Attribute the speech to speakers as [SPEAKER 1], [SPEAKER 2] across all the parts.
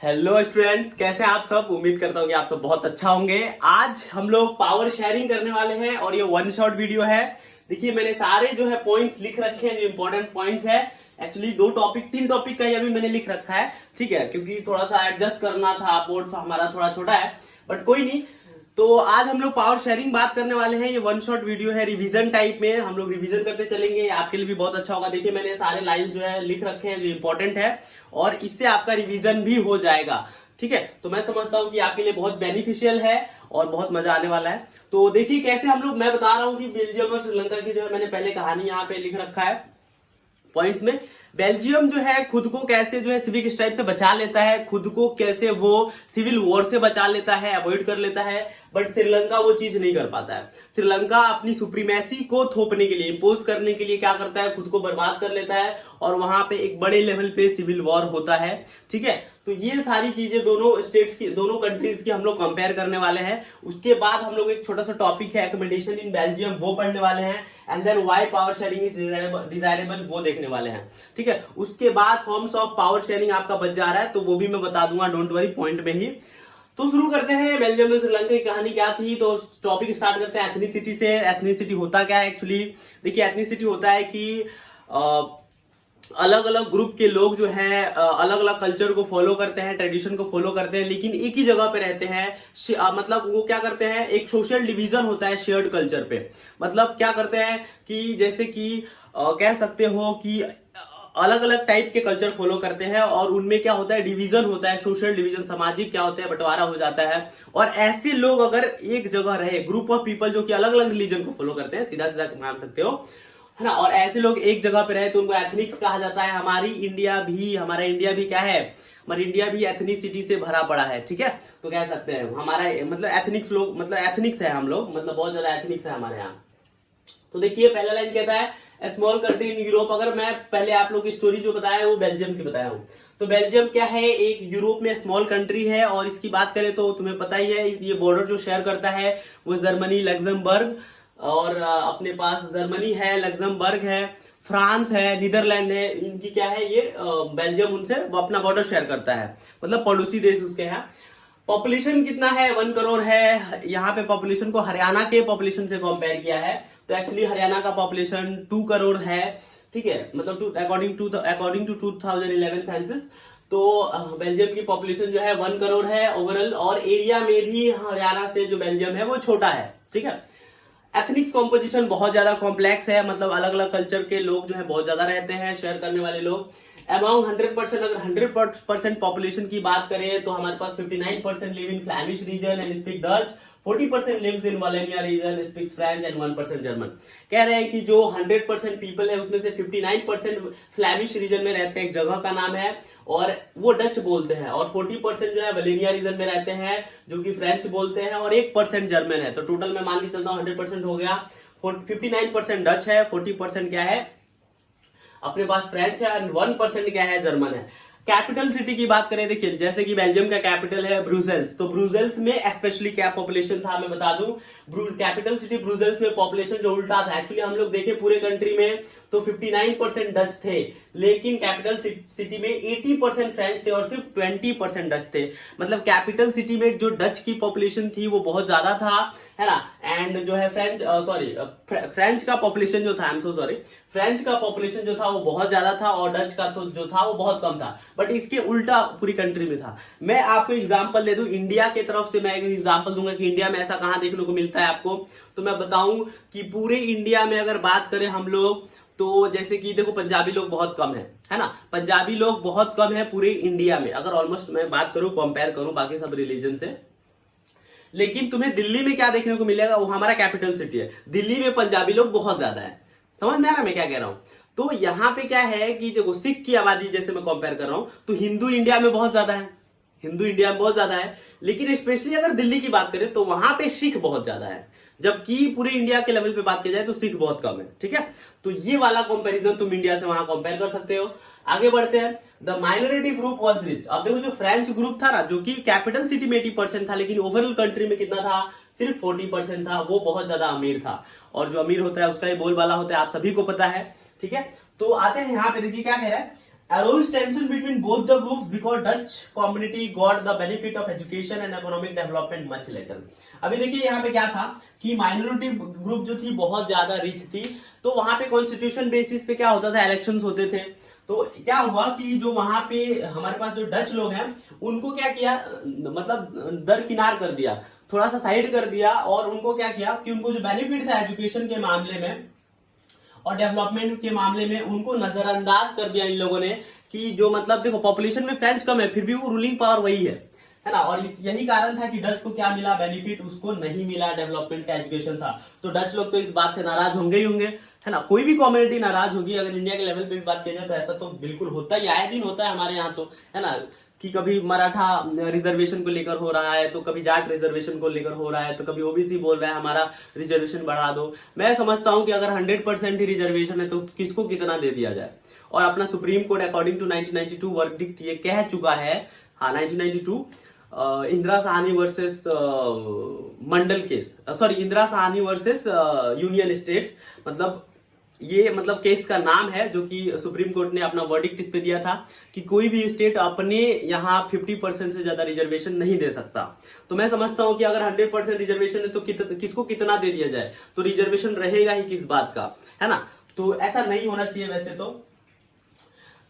[SPEAKER 1] Hello students, कैसे हैं आप सब। उम्मीद करता हूँ कि आप सब बहुत अच्छा होंगे। आज हम लोग पावर शेयरिंग करने वाले हैं और ये वन शॉट वीडियो है। देखिए, मैंने सारे जो है पॉइंट्स लिख रखे हैं, जो इंपॉर्टेंट पॉइंट्स है। एक्चुअली तीन टॉपिक का ही अभी मैंने लिख रखा है, ठीक है, क्योंकि थोड़ा सा एडजस्ट करना था। बोर्ड तो हमारा थोड़ा छोटा है, बट कोई नहीं। तो आज हम लोग पावर शेयरिंग बात करने वाले हैं। ये वन शॉट वीडियो है, रिवीजन टाइप में हम लोग रिवीजन करते चलेंगे। आपके लिए भी बहुत अच्छा होगा। देखिए, मैंने सारे लाइंस जो है लिख रखे हैं जो इंपॉर्टेंट है, और इससे आपका रिवीजन भी हो जाएगा, ठीक है। तो मैं समझता हूं कि आपके लिए बहुत बेनिफिशियल है और बहुत मजा आने वाला है। तो देखिए कैसे हम लोग, मैं बता रहा हूं कि बेल्जियम और श्रीलंका की जो है मैंने पहले कहानी यहाँ पे लिख रखा है पॉइंट्स में। बेल्जियम जो है खुद को कैसे जो है सिविक स्ट्राइक से बचा लेता है, खुद को कैसे वो सिविल वॉर से बचा लेता है, अवॉइड कर लेता है। बट श्रीलंका वो चीज नहीं कर पाता है। श्रीलंका अपनी सुप्रीमेसी को थोपने के लिए, इंपोज करने के लिए क्या करता है, खुद को बर्बाद कर लेता है और वहां पे एक बड़े लेवल पे सिविल वॉर होता है, ठीक है। तो ये सारी चीजें दोनों स्टेट्स की, दोनों कंट्रीज की हम लोग कंपेयर करने वाले हैं। उसके बाद हम लोग एक छोटा सा टॉपिक है एकोमोडेशन इन बेल्जियम, वो पढ़ने वाले हैं। And then why power sharing is desirable, वो देखने वाले हैं, ठीक है। उसके बाद फॉर्म्स ऑफ पावर शेयरिंग आपका बच जा रहा है, तो वो भी मैं बता दूंगा, डोंट वरी, पॉइंट में ही। तो शुरू करते हैं। बेल्जियम में श्रीलंका की कहानी क्या थी, तो टॉपिक स्टार्ट करते हैं एथनिसिटी से। एथनिसिटी होता क्या है एक्चुअली? देखिए, एथनिसिटी होता है कि अलग अलग ग्रुप के लोग जो है अलग अलग कल्चर को फॉलो करते हैं, ट्रेडिशन को फॉलो करते हैं, लेकिन एक ही जगह पे रहते हैं। मतलब वो क्या करते हैं, एक सोशल डिवीजन होता है शेयर्ड कल्चर पे। मतलब क्या करते हैं कि जैसे कि कह सकते हो कि अलग अलग टाइप के कल्चर फॉलो करते हैं, और उनमें क्या होता है, डिवीजन होता है, सोशल डिवीजन, सामाजिक क्या होता है, बंटवारा हो जाता है। और ऐसे लोग अगर एक जगह रहे, ग्रुप ऑफ पीपल जो कि अलग अलग रिलीजन को फॉलो करते हैं, सीधा सीधा मान सकते हो, है ना, और ऐसे लोग एक जगह पे रहे तो उनको एथनिक्स कहा जाता है। हमारा इंडिया भी क्या है, हमारा इंडिया भी एथनिसिटी से भरा पड़ा है, ठीक है। तो कह सकते हैं हमारा मतलब एथनिक्स लोग, मतलब एथनिक्स है हम लोग, मतलब बहुत ज्यादा एथनिक्स है हमारे यहाँ। तो देखिए पहला लाइन कहता है स्मॉल कंट्री इन यूरोप। अगर मैं पहले आप लोग की स्टोरी जो बताया वो बेल्जियम की बताया हूँ, तो बेल्जियम क्या है, एक यूरोप में स्मॉल कंट्री है। और इसकी बात करें तो तुम्हें पता ही है, ये बॉर्डर जो शेयर करता है वो जर्मनी, लग्जमबर्ग, और अपने पास जर्मनी है, लग्जमबर्ग है, फ्रांस है, नीदरलैंड है, इनकी क्या है ये बेल्जियम उनसे अपना बॉर्डर शेयर करता है, मतलब पड़ोसी देश उसके हैं। पॉपुलेशन कितना है, 1 करोड़ है। यहाँ पे पॉपुलेशन को हरियाणा के पॉपुलेशन से कंपेयर किया है, तो एक्चुअली हरियाणा का पॉपुलेशन 2 करोड़ है, ठीक है। मतलब अकॉर्डिंग टू 2011 सेंसस। तो बेल्जियम की पॉपुलेशन जो है 1 करोड़ है ओवरऑल, और एरिया में भी हरियाणा से जो बेल्जियम है वो छोटा है, ठीक है। एथनिक्स कॉम्पोजिशन बहुत ज्यादा कॉम्प्लेक्स है, मतलब अलग अलग कल्चर के लोग जो है बहुत ज्यादा रहते हैं, शेयर करने वाले लोग। अमाउंग 100%, अगर 100% पॉपुलेशन की बात करें तो हमारे पास 59% live in Flemish region and speak Dutch, 40% lives in Wallonia region, speaks French and 1% German. कह रहे हैं कि जो 100% पीपल है उसमें से 59% फ्लैमिश रीजन में रहते हैं, एक जगह का नाम है, और वो डच बोलते हैं, और 40% जो है वालेनिया रीजन में रहते हैं जो कि फ्रेंच बोलते हैं, और 1% जर्मन है। तो टोटल मैं मान के चलता हूँ 100% हो गया। 59% डच है, 40% क्या है अपने पास फ्रेंच है, एंड 1% क्या है जर्मन है। कैपिटल सिटी की बात करें, देखिए जैसे कि बेल्जियम का कैपिटल है ब्रुसेल्स, तो ब्रुसेल्स में स्पेशली क्या पॉपुलेशन था मैं बता दूं। कैपिटल सिटी ब्रुसेल्स में पॉपुलेशन जो उल्टा था, एक्चुअली हम लोग देखे पूरे कंट्री में तो 59% डच थे, लेकिन कैपिटल सिटी में 80% फ्रेंच थे और सिर्फ 20% डच थे। मतलब कैपिटल सिटी में जो डच की पॉपुलेशन थी वो बहुत ज्यादा था, है ना, एंड जो है फ्रेंच का पॉपुलेशन जो था, I am so sorry, French का पॉपुलेशन जो था वो बहुत ज्यादा था, और डच का तो जो था वो बहुत कम था। बट इसके उल्टा पूरी कंट्री में था। मैं आपको एग्जांपल दे दूं, इंडिया के तरफ से मैं एक एग्जांपल दूंगा कि इंडिया में ऐसा कहां देखने को मिलता है आपको। तो मैं बताऊं कि पूरे इंडिया में अगर बात करें हम लोग, तो जैसे कि देखो पंजाबी लोग बहुत कम है ना, पंजाबी लोग बहुत कम है पूरे इंडिया में, अगर ऑलमोस्ट मैं बात करूं, कंपेयर करूं बाकी सब रिलीजन से। लेकिन तुम्हें दिल्ली में क्या देखने को मिलेगा, वो हमारा कैपिटल सिटी है, दिल्ली में पंजाबी लोग बहुत ज्यादा है। समझ में आ रहा मैं क्या कह रहा हूं? तो यहाँ पे क्या है कि देखो सिख की आबादी जैसे मैं कंपेयर कर रहा हूं, तो हिंदू इंडिया में बहुत ज्यादा है, हिंदू इंडिया में बहुत ज्यादा है। लेकिन स्पेशली अगर दिल्ली की बात करें तो वहां पे सिख बहुत ज्यादा है, जबकि पूरे इंडिया के लेवल पे बात की जाए तो सिख बहुत कम है, ठीक है। तो ये वाला कंपैरिजन तुम इंडिया से वहां कंपेयर कर सकते हो। आगे बढ़ते हैं। The minority group was rich. अब देखो जो फ्रेंच ग्रुप था ना, जो कि कैपिटल सिटी में 80% था, लेकिन ओवरऑल कंट्री में कितना था, सिर्फ 40% था, वो बहुत ज्यादा अमीर था। और जो अमीर होता है उसका ही बोलबाला होता है, आप सभी को पता है, ठीक है। तो आते हैं यहाँ पे, देखिए क्या कह रहा है, arose tension between both the groups because Dutch community got the benefit of education and economic development much later. अभी देखिए यहाँ पे क्या था कि माइनॉरिटी ग्रुप जो थी बहुत ज्यादा रिच थी, तो वहां पे कॉन्स्टिट्यूशन बेसिस पे क्या होता था, इलेक्शंस होते थे। तो क्या हुआ कि जो वहां पे हमारे पास जो डच लोग हैं उनको क्या किया, मतलब दरकिनार कर दिया, थोड़ा सा साइड कर दिया, और उनको क्या किया कि उनको जो बेनिफिट था एजुकेशन के मामले में और डेवलपमेंट के मामले में उनको नजरअंदाज कर दिया इन लोगों ने। कि जो मतलब देखो पॉपुलेशन में फ्रेंच कम है, फिर भी वो रूलिंग पावर वही है ना। और यही कारण था कि डच को क्या मिला बेनिफिट, उसको नहीं मिला डेवलपमेंट का एजुकेशन था। तो डच लोग तो इस बात से नाराज होंगे ही होंगे, है ना। कोई भी कम्युनिटी नाराज होगी। अगर इंडिया के लेवल पे भी बात किया जाए तो ऐसा तो बिल्कुल होता ही, आए दिन होता है हमारे यहाँ, तो है ना, कि कभी मराठा रिजर्वेशन को लेकर हो रहा है, तो कभी जाट रिजर्वेशन को लेकर हो रहा है, तो कभी ओबीसी बोल रहा है हमारा रिजर्वेशन बढ़ा दो। मैं समझता हूं कि अगर 100% ही रिजर्वेशन है तो किसको कितना दे दिया जाए। और अपना supreme court according to 1992 verdict ये कह चुका है, हाँ 1992, Indira Sawhney versus Mandal case, sorry Indira Sawhney versus union states, मतलब ये मतलब केस का नाम है, जो कि सुप्रीम कोर्ट ने अपना वर्डिक्ट इस पे दिया था कि कोई भी स्टेट अपने यहाँ 50% से ज्यादा रिजर्वेशन नहीं दे सकता। तो मैं समझता हूं कि अगर 100% रिजर्वेशन है तो किसको कितना दे दिया जाए, तो रिजर्वेशन रहेगा ही किस बात का, है ना। तो ऐसा नहीं होना चाहिए वैसे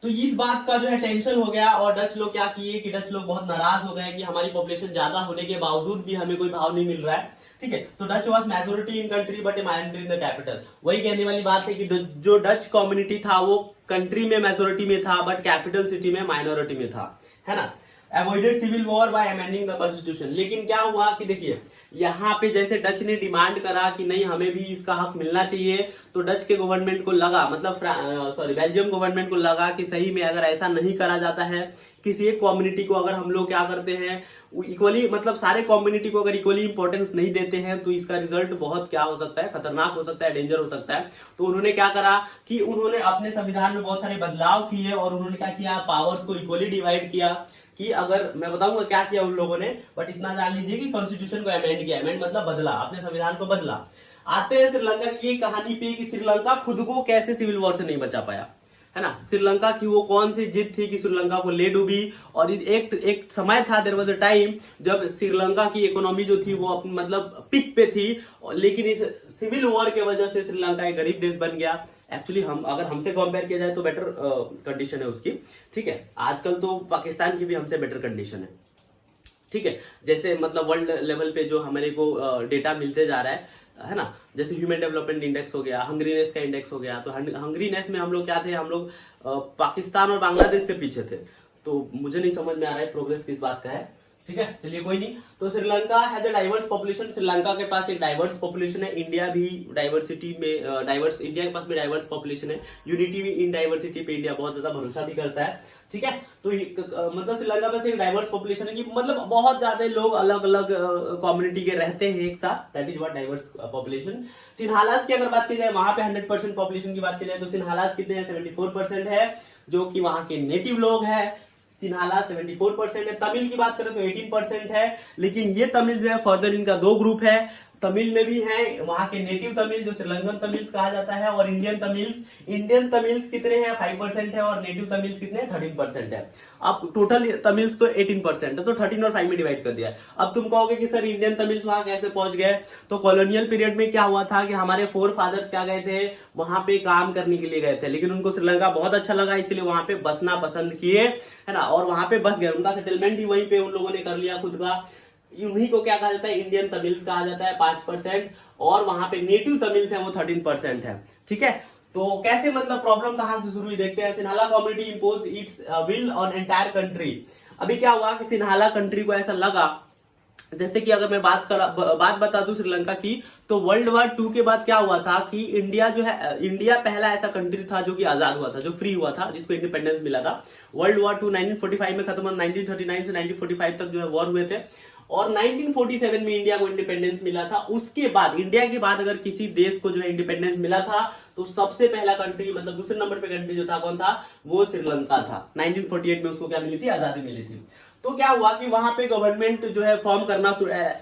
[SPEAKER 1] तो इस बात का जो है टेंशन हो गया। और डच लोग क्या किए कि डच लोग बहुत नाराज हो गए कि हमारी पॉपुलेशन ज्यादा होने के बावजूद भी हमें कोई भाव नहीं मिल रहा है, ठीक है। तो Dutch was majority in country but A minority in the capital. वही कहने वाली बात है कि जो डच कम्युनिटी था वो कंट्री में मेजोरिटी में था बट कैपिटल सिटी में माइनॉरिटी में था, है ना। Avoided civil war by amending the constitution. लेकिन क्या हुआ कि देखिए यहाँ पे जैसे डच ने डिमांड करा कि नहीं हमें भी इसका हक मिलना चाहिए, तो डच के गवर्नमेंट को लगा, मतलब बेल्जियम गवर्नमेंट को लगा कि सही में अगर ऐसा नहीं करा जाता है, किसी एक कम्युनिटी को अगर हम लोग क्या करते हैं इक्वली, मतलब सारे कम्युनिटी को अगर इक्वली इंपॉर्टेंस नहीं देते हैं तो इसका रिजल्ट बहुत क्या हो सकता है, खतरनाक हो सकता है, डेंजर हो सकता है। तो उन्होंने क्या करा कि उन्होंने अपने संविधान में बहुत सारे बदलाव किए और उन्होंने क्या किया, पावर्स को इक्वली डिवाइड किया। कि अगर मैं बताऊंगा क्या किया उन लोगों ने, बट इतना जान लीजिए कि कॉन्स्टिट्यूशन को अमेंड किया, अमेंड मतलब बदला, अपने संविधान को बदला। आते हैं श्रीलंका की कहानी पे कि श्रीलंका खुद को कैसे सिविल वॉर से नहीं बचा पाया, है ना। श्रीलंका की वो कौन सी जीत थी कि श्रीलंका को ले डूबी। और एक समय था, देयर वाज अ टाइम जब श्रीलंका की इकोनॉमी जो थी वो मतलब पिक पे थी, लेकिन इस सिविल वॉर के वजह से श्रीलंका एक गरीब देश बन गया। एक्चुअली हम अगर हमसे कंपेयर किया जाए तो बेटर कंडीशन है उसकी, ठीक है। आजकल तो पाकिस्तान की भी हमसे बेटर कंडीशन है, ठीक है। जैसे मतलब वर्ल्ड लेवल पे जो हमारे को डेटा मिलते जा रहा है ना, जैसे ह्यूमन डेवलपमेंट इंडेक्स हो गया, हंग्रीनेस का इंडेक्स हो गया, तो हंग्रीनेस में हम लोग क्या थे, हम लोग पाकिस्तान और बांग्लादेश से पीछे थे। तो मुझे नहीं समझ में आ रहा है प्रोग्रेस किस बात का है, ठीक है, चलिए कोई नहीं। तो Sri Lanka has a diverse population, Sri Lanka के पास एक डाइवर्स पॉपुलेशन है। इंडिया भी डाइवर्सिटी में डाइवर्स, इंडिया के पास भी डाइवर्स पॉपुलेशन है। यूनिटी भी इन डाइवर्सिटी पे इंडिया बहुत ज्यादा भरोसा भी करता है, ठीक है। तो मतलब श्रीलंका में से एक डाइवर्स पॉपुलेशन है कि मतलब बहुत ज्यादा लोग अलग अलग कम्युनिटी के रहते हैं एक साथ, that is what diverse population. Sinhalese की अगर बात की जाए, वहां पे 100% पॉपुलेशन की बात की जाए तो सिन्हालास कितने हैं, 74% है, जो कि वहां के नेटिव लोग हैं। सिन्हाला 74% है। तमिल की बात करें तो 18% है, लेकिन ये तमिल जो है फर्दर इनका दो ग्रुप है। तमिल में भी है वहां के नेटिव तमिल जो श्रीलंकन तमिल्स कहा जाता है, और इंडियन तमिल्स कितने हैं, 5% है, और नेटिव तमिल्स कितने हैं, 13% है। अब टोटल तमिल्स तो 18% है, तो 13 और 5 में डिवाइड कर दिया है। अब तुम कहोगे कि सर इंडियन तमिल्स वहां कैसे पहुंच गए, तो कॉलोनियल पीरियड में क्या हुआ था कि हमारे फोर फादर्स क्या गए थे, वहां पे काम करने के लिए गए थे, लेकिन उनको श्रीलंका बहुत अच्छा लगा, इसलिए वहां पे बसना पसंद किए, है ना, और वहां पे बस गए। उनका सेटलमेंट ही वहीं पे उन लोगों ने कर लिया खुद का। उन्हीं को क्या कहा जाता है, इंडियन तमिल्स कहा जाता है, 5%, और वहां पे नेटिव तमिल्स है वो 13% है, ठीक है। तो कैसे मतलब प्रॉब्लम कहां से शुरू हुई देखते हैं। Sinhala community impose it's will on entire country. अभी क्या हुआ कि सिन्हाला कंट्री को ऐसा लगा, जैसे कि अगर मैं बात बता दूं श्रीलंका की, तो वर्ल्ड वॉर 2 के बाद क्या हुआ था कि इंडिया जो है, इंडिया पहला ऐसा कंट्री था जो कि आजाद हुआ था, जो फ्री हुआ था, जिसको इंडिपेंडेंस मिला था। वर्ल्ड वॉर 2 1945 में खत्म हुआ, 1939 से 1945 तक जो है वॉर हुए थे, और 1947 में इंडिया को इंडिपेंडेंस मिला था। उसके बाद इंडिया के बाद अगर किसी देश को जो है इंडिपेंडेंस मिला था तो सबसे पहला कंट्री, मतलब दूसरे नंबर पे कंट्री जो था कौन था, वो श्रीलंका था। 1948 में उसको क्या मिली थी, आजादी मिली थी। तो क्या हुआ कि वहां पे गवर्नमेंट जो है फॉर्म करना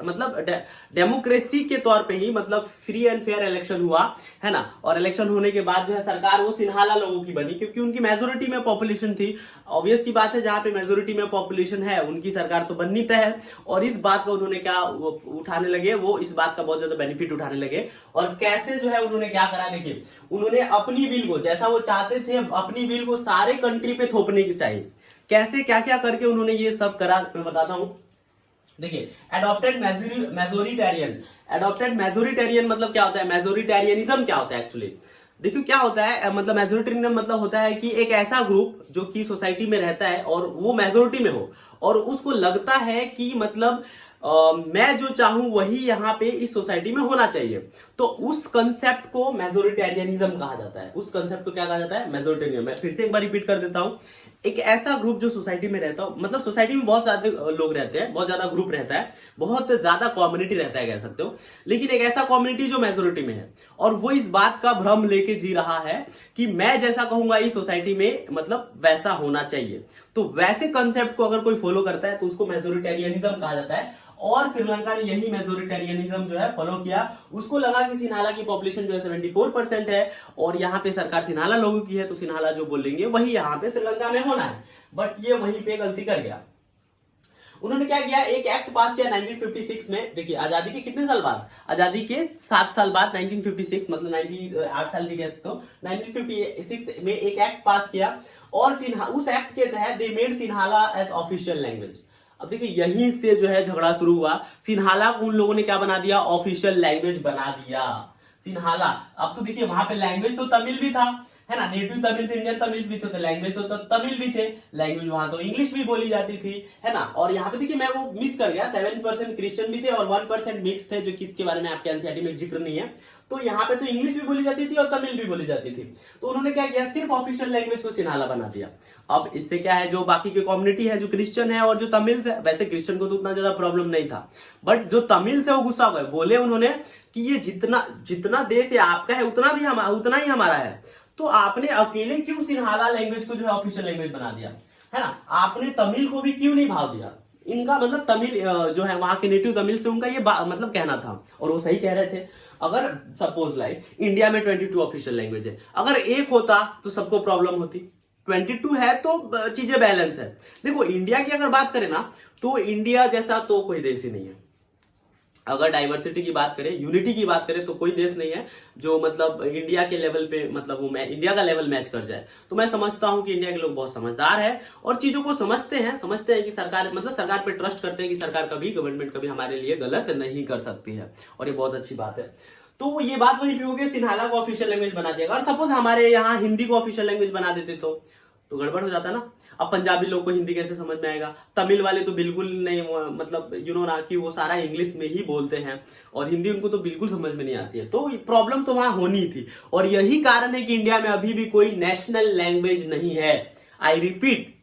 [SPEAKER 1] मतलब डेमोक्रेसी के तौर पे ही, मतलब फ्री एंड फेयर इलेक्शन हुआ, है ना। और इलेक्शन होने के बाद जो है सरकार वो सिन्हाला लोगों की बनी, क्योंकि उनकी मेजोरिटी में पॉपुलेशन थी। ऑब्वियस सी बात है, जहां पे मेजोरिटी में पॉपुलेशन है उनकी सरकार तो बननी तय है। और इस बात का उन्होंने क्या उठाने लगे, वो इस बात का बहुत ज्यादा बेनिफिट उठाने लगे। और कैसे जो है उन्होंने क्या करा, देखिए उन्होंने अपनी विल को, जैसा वो चाहते थे अपनी विल को सारे कंट्री पे थोपने की चाहिए, कैसे क्या क्या करके उन्होंने ये सब करा, मैं बताता हूं। देखिए एडॉप्टेड मेजोरिटेरियन मतलब क्या होता है, मेजोरिटेरियनिज्म क्या होता है एक्चुअली। देखिए क्या होता है, मतलब मेजोरिटेरियन मतलब होता है कि एक ऐसा ग्रुप जो कि सोसाइटी में रहता है और वो मेजोरिटी में हो, और उसको लगता है कि मतलब मैं जो चाहूं वही यहाँ पे इस सोसाइटी में होना चाहिए, तो उस कंसेप्ट को मेजोरिटेरियनिज्म कहा जाता है। उस कंसेप्ट को क्या कहा जाता है, मेजोरिटेरियन। मैं फिर से एक बार रिपीट कर देता हूं, एक ऐसा ग्रुप जो सोसाइटी में रहता हो, मतलब सोसाइटी में बहुत सारे लोग रहते हैं, बहुत ज्यादा ग्रुप रहता है, बहुत ज्यादा कम्युनिटी रहता है कह सकते हो, लेकिन एक ऐसा कम्युनिटी जो मेजोरिटी में है और वो इस बात का भ्रम लेके जी रहा है कि मैं जैसा कहूंगा इस सोसाइटी में मतलब वैसा होना चाहिए। तो वैसे कंसेप्ट को अगर कोई फॉलो करता है तो उसको मेजोरिटेरियनिज्म कहा जाता है। और श्रीलंका ने यही मेजोरिटेरियनिज्म जो है फॉलो किया। उसको लगा कि सिन्हाला की पॉपुलेशन जो है 74% है और यहाँ पे सरकार सिन्हाला लोगों की है, तो सिन्हाला जो बोलेंगे वही यहाँ पे श्रीलंका में होना है। बट ये वहीं पे गलती कर गया। उन्होंने क्या किया, एक एक्ट पास किया 1956 में। देखिए आजादी के कितने साल बाद, आजादी के 7 साल बाद 1956, मतलब 8 साल भी कह सकते हो, 1956 में एक एक्ट पास किया। और उस एक्ट के तहत they made Sinhala as official language. अब देखिए यहीं से जो है झगड़ा शुरू हुआ। सिन्हाला को उन लोगों ने क्या बना दिया, ऑफिशियल लैंग्वेज बना दिया सिन्हाला। अब तो देखिए वहां पे लैंग्वेज तो तमिल भी था, है ना, नेटिव तमिल से इंडियन तमिल भी थे, तो लैंग्वेज तो तमिल भी थे, लैंग्वेज वहां तो इंग्लिश भी बोली जाती थी, है ना। और यहाँ पे देखिए मैं वो मिस कर गया, 7% क्रिश्चियन भी थे और 1% मिक्स थे, जो किसके बारे में आपके एनसीईआरटी में जिक्र नहीं है। तो यहाँ पे तो इंग्लिश भी बोली जाती थी और तमिल भी बोली जाती थी। तो उन्होंने क्या किया, सिर्फ ऑफिशियल लैंग्वेज को सिन्हाला बना दिया। अब इससे क्या है, जो बाकी की कम्युनिटी है, जो क्रिश्चियन है और जो तमिल है, वैसे क्रिश्चियन को तो उतना ज्यादा प्रॉब्लम नहीं था, बट जो तमिल से वो गुस्सा हो गए, बोले उन्होंने कि ये जितना देश है आपका है उतना ही हमारा है, तो आपने अकेले क्यों सिन्हाला लैंग्वेज को जो है ऑफिशियल लैंग्वेज बना दिया, है ना। आपने तमिल को भी क्यों नहीं भाव दिया। इनका मतलब तमिल जो है वहां के नेटिव तमिल से उनका ये मतलब कहना था, और वो सही कह रहे थे। अगर सपोज लाइक इंडिया में 22 ऑफिशियल लैंग्वेज है, अगर एक होता तो सबको प्रॉब्लम होती, 22 है तो चीजें बैलेंस है। देखो इंडिया की अगर बात करें ना, तो इंडिया जैसा तो कोई देश ही नहीं है। अगर डाइवर्सिटी की बात करें, यूनिटी की बात करें, तो कोई देश नहीं है जो मतलब इंडिया के लेवल पे, मतलब वो इंडिया का लेवल मैच कर जाए। तो मैं समझता हूं कि इंडिया के लोग बहुत समझदार है और चीजों को समझते हैं कि सरकार, मतलब सरकार पे ट्रस्ट करते हैं कि सरकार कभी, गवर्नमेंट कभी हमारे लिए गलत नहीं कर सकती है, और ये बहुत अच्छी बात है। तो ये बात वही पे हो गई, सिन्हाला को ऑफिशियल लैंग्वेज बना दिया। और सपोज हमारे यहाँ हिंदी को ऑफिशियल लैंग्वेज बना देते तो गड़बड़ हो जाता ना। अब पंजाबी लोग को हिंदी कैसे समझ में आएगा, तमिल वाले तो बिल्कुल नहीं, मतलब ना कि वो सारा इंग्लिश में ही बोलते हैं और हिंदी उनको तो बिल्कुल समझ में नहीं आती है। तो प्रॉब्लम तो वहां होनी थी, और यही कारण है कि इंडिया में अभी भी कोई नेशनल लैंग्वेज नहीं है। I repeat,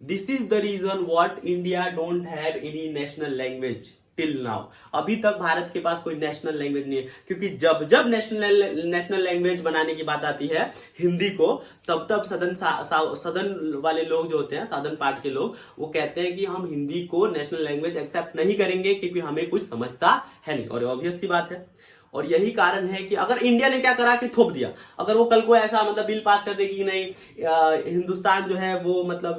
[SPEAKER 1] this is the reason what India don't have any national language till now. अभी तक भारत के पास कोई नेशनल लैंग्वेज नहीं है, क्योंकि जब नेशनल लैंग्वेज बनाने की बात आती है हिंदी को, तब सदन वाले लोग जो होते हैं, साधन पार्ट के लोग, वो कहते हैं कि हम हिंदी को नेशनल लैंग्वेज एक्सेप्ट नहीं करेंगे क्योंकि हमें कुछ समझता है नहीं। और ऑब्वियस सी बात है, और यही कारण है कि अगर इंडिया ने क्या करा कि थोप दिया, अगर वो कल को ऐसा मतलब बिल पास कर दे कि नहीं हिंदुस्तान जो है वो मतलब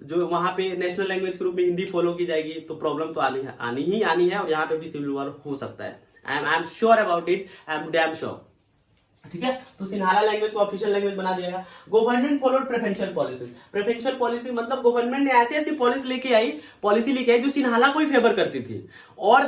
[SPEAKER 1] जो वहां पे नेशनल लैंग्वेज के रूप में हिंदी फॉलो की जाएगी, तो प्रॉब्लम तो आनी है और यहाँ पे भी सिविल वॉर हो सकता है। I am sure about it, I am damn sure. ठीक है, तो सिन्हाला लैंग्वेज को ऑफिशियल लैंग्वेज बना दिया। गवर्नमेंट फॉलोड प्रेफरेंशियल पॉलिसी मतलब गवर्नमेंट ने ऐसी पॉलिसी लेके आई जो सिन्हाला को ही फेवर करती थी। और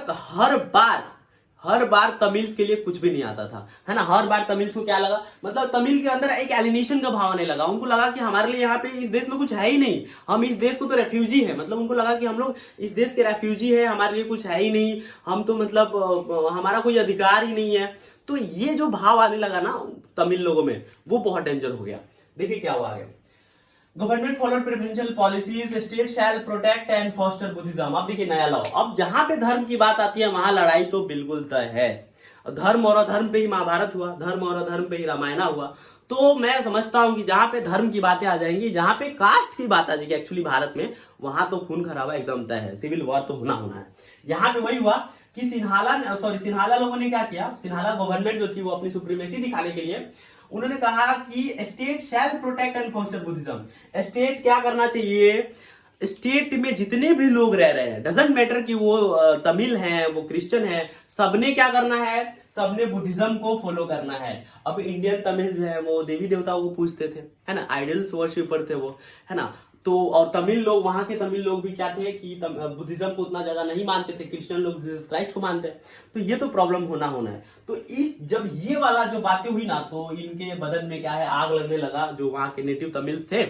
[SPEAKER 1] हर बार तमिल्स के लिए कुछ भी नहीं आता था, है ना। हर बार तमिल्स को क्या लगा, मतलब तमिल के अंदर एक एलिनेशन का भाव आने लगा। उनको लगा कि हमारे लिए यहाँ पे इस देश में कुछ है ही नहीं, हम इस देश को तो रेफ्यूजी है, मतलब उनको लगा कि हम लोग इस देश के रेफ्यूजी है, हमारे लिए कुछ है ही नहीं, हम तो मतलब हमारा कोई अधिकार ही नहीं है। तो ये जो भाव आने लगा ना तमिल लोगों में, वो बहुत डेंजर हो गया। देखिए क्या हुआ आगे, government followed preferential policies, state shall protect and foster Buddhism. अब देखिए नया लॉ, अब जहां पे धर्म की बात आती है वहां लड़ाई तो बिल्कुल तय है। धर्म और अधर्म पे ही महाभारत हुआ, धर्म और अधर्म पे ही रामायण हुआ। तो मैं समझता हूं कि जहां पे धर्म की बातें आ जाएंगी, जहां पे कास्ट की बात आ जाएगी एक्चुअली भारत में, वहां तो खून खराबा एकदम तय है, सिविल वॉर तो होना होना है। यहाँ पे वही हुआ कि सिन्हाला लोगों ने क्या किया, सिन्हाला गवर्नमेंट जो थी वो अपनी सुप्रीमेसी दिखाने के लिए उन्होंने कहा कि state shall protect and foster Buddhism. State क्या करना चाहिए, स्टेट में जितने भी लोग रह रहे हैं, डजेंट मैटर कि वो तमिल हैं, वो क्रिश्चियन है, सबने क्या करना है, सबने बुद्धिज्म को फॉलो करना है। अब इंडियन तमिल जो है वो देवी देवताओं को पूजते थे, है ना, आइडल्स वर्शिपर थे वो, है ना। तो और तमिल लोग, वहां के तमिल लोग भी क्या थे कि बुद्धिज्म को उतना ज्यादा नहीं मानते थे, क्रिश्चियन लोग जीसस क्राइस्ट को मानते हैं। तो ये तो प्रॉब्लम होना है। तो इस जब ये वाला जो बातें हुई ना, तो इनके बदन में क्या है, आग लगने लगा, जो वहां के नेटिव तमिल्स थे।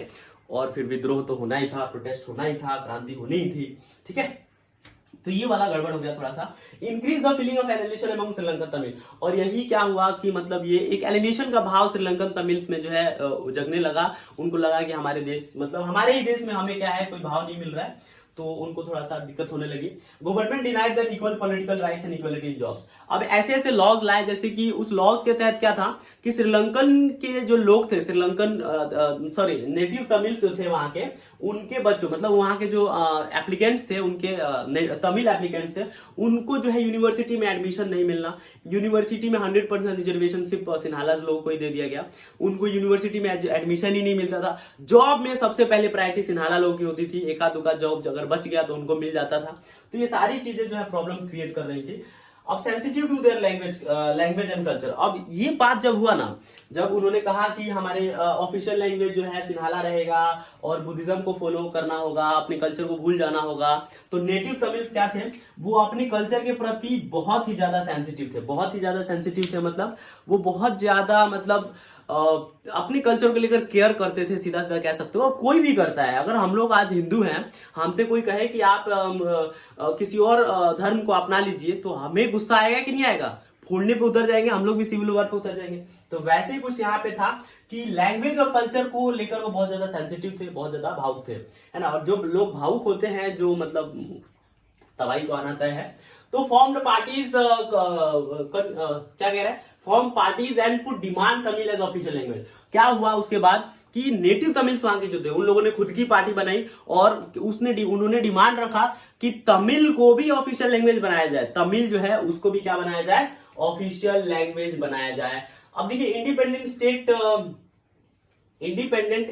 [SPEAKER 1] और फिर विद्रोह तो होना ही था, प्रोटेस्ट होना ही था, क्रांति होनी ही थी, ठीक है। तो ये वाला गड़बड़ हो गया थोड़ा सा। Increase the feeling of alienation among Sri Lankan Tamil, और यही क्या हुआ कि मतलब ये एक एलिनेशन का भाव श्रीलंकन तमिल्स में जो है जगने लगा। उनको लगा कि हमारे देश, मतलब हमारे ही देश में हमें क्या है, कोई भाव नहीं मिल रहा है, तो उनको थोड़ा सा दिक्कत होने लगी। Government denied the equal political rights and equality in jobs. अब ऐसे ऐसे लॉज लाए, जैसे कि उस लॉज के तहत क्या था कि श्रीलंकन के जो लोग थे, नेटिव तमिल्स जो थे वहां के, उनके बच्चों, मतलब वहां के जो एप्लीकेंट्स थे, उनके तमिल एप्लीकेंट्स थे, उनको जो है यूनिवर्सिटी में एडमिशन नहीं मिलना। यूनिवर्सिटी में 100% रिजर्वेशनशिप सिन्हाला लोगों को ही दे दिया गया, उनको यूनिवर्सिटी में एडमिशन ही नहीं मिलता था। जॉब में सबसे पहले प्रायोरिटी सिन्हाला लोगों की होती थी, एका दुका जॉब अगर बच गया तो उनको मिल जाता था। तो ये सारी चीजें जो है प्रॉब्लम क्रिएट कर रही थी। अब sensitive to their language and culture, अब ये बात जब हुआ ना, जब उन्होंने कहा कि हमारे ऑफिशियल लैंग्वेज जो है सिन्हाला रहेगा और बुद्धिज्म को फॉलो करना होगा, अपने कल्चर को भूल जाना होगा, तो नेटिव तमिल्स क्या थे, वो अपने कल्चर के प्रति बहुत ही ज्यादा सेंसिटिव थे, बहुत ही ज्यादा सेंसिटिव थे। मतलब वो बहुत ज्यादा, मतलब अपने कल्चर को लेकर केयर करते थे, सीधा सीधा कह सकते हो। और कोई भी करता है, अगर हम लोग आज हिंदू हैं, हमसे कोई कहे कि आप किसी और धर्म को अपना लीजिए, तो हमें गुस्सा आएगा कि नहीं आएगा, फोड़ने पे उतर जाएंगे हम लोग भी, सिविल वॉर पे उतर जाएंगे। तो वैसे ही कुछ यहाँ पे था कि लैंग्वेज और कल्चर को लेकर वो बहुत ज्यादा सेंसिटिव थे, बहुत ज्यादा भावुक थे, है ना। और जो लोग भावुक होते हैं, जो मतलब तबाही तो आना तय है। तो फॉर्म्ड पार्टीज क्या कह रहे हैं, form parties and put demand Tamil as official language. क्या हुआ उसके बाद कि नेटिव तमिल्स वहां के जो थे, उन लोगों ने खुद की पार्टी बनाई और उन्होंने डिमांड रखा कि तमिल को भी ऑफिशियल लैंग्वेज बनाया जाए, तमिल जो है उसको भी क्या बनाया जाए, ऑफिशियल लैंग्वेज बनाया जाए। अब देखिए, independent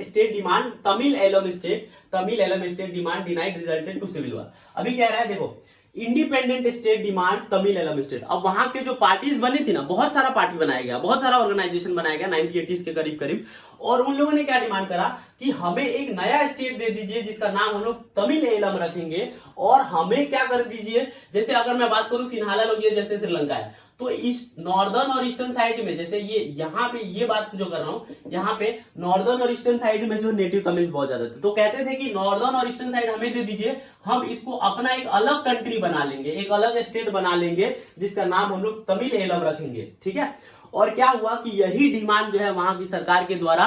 [SPEAKER 1] state demand Tamil Eelam state demand denied resulted to civil war. अभी कह रहा है, देखो, independent state demand Tamil Eelam state. अब वहां के जो पार्टीज बनी थी ना, बहुत सारा पार्टी बनाया गया, बहुत सारा ऑर्गेनाइजेशन बनाया गया 1980s के करीब, और उन लोगों ने क्या डिमांड करा कि हमें एक नया स्टेट दे दीजिए जिसका नाम हम लोग तमिल एलम रखेंगे, और हमें क्या कर दीजिए, जैसे अगर मैं बात करूं सिन्हाला लोग, ये जैसे श्रीलंका है, तो इस नॉर्दर्न और ईस्टर्न साइड में, जैसे ये यहाँ पे ये बात जो कर रहा हूं, यहाँ पे नॉर्दर्न और ईस्टर्न साइड में जो नेटिव तमिल्स बहुत ज्यादा थे, तो कहते थे कि नॉर्दर्न और ईस्टर्न साइड हमें दे दीजिए, हम इसको अपना एक अलग कंट्री बना लेंगे, एक अलग स्टेट बना लेंगे, जिसका नाम हम लोग तमिल एलम रखेंगे, ठीक है। और क्या हुआ कि यही डिमांड जो है वहां की सरकार के द्वारा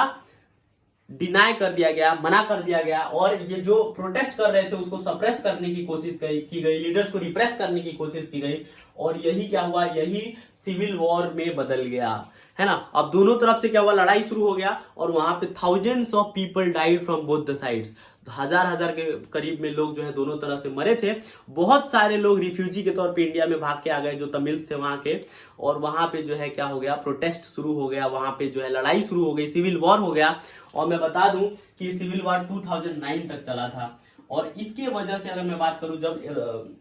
[SPEAKER 1] डिनाई कर दिया गया, मना कर दिया गया, और ये जो प्रोटेस्ट कर रहे थे उसको सप्रेस करने की कोशिश की गई, लीडर्स को रिप्रेस करने की कोशिश की गई, और यही क्या हुआ, यही सिविल वॉर में बदल गया, है ना। अब दोनों तरफ से क्या हुआ, लड़ाई शुरू हो गया, और वहां पे thousands of people died from both the sides. हजार के करीब में लोग जो है दोनों तरफ से मरे थे। बहुत सारे लोग रिफ्यूजी के तौर पे इंडिया में भाग के आ गए, जो तमिल्स थे वहां के, और वहां पे जो है क्या हो गया, प्रोटेस्ट शुरू हो गया, वहां पे जो है लड़ाई शुरू हो गई, सिविल वॉर हो गया। और मैं बता दूं कि सिविल वॉर 2009 तक चला था, और इसके वजह से अगर मैं बात करूं, जब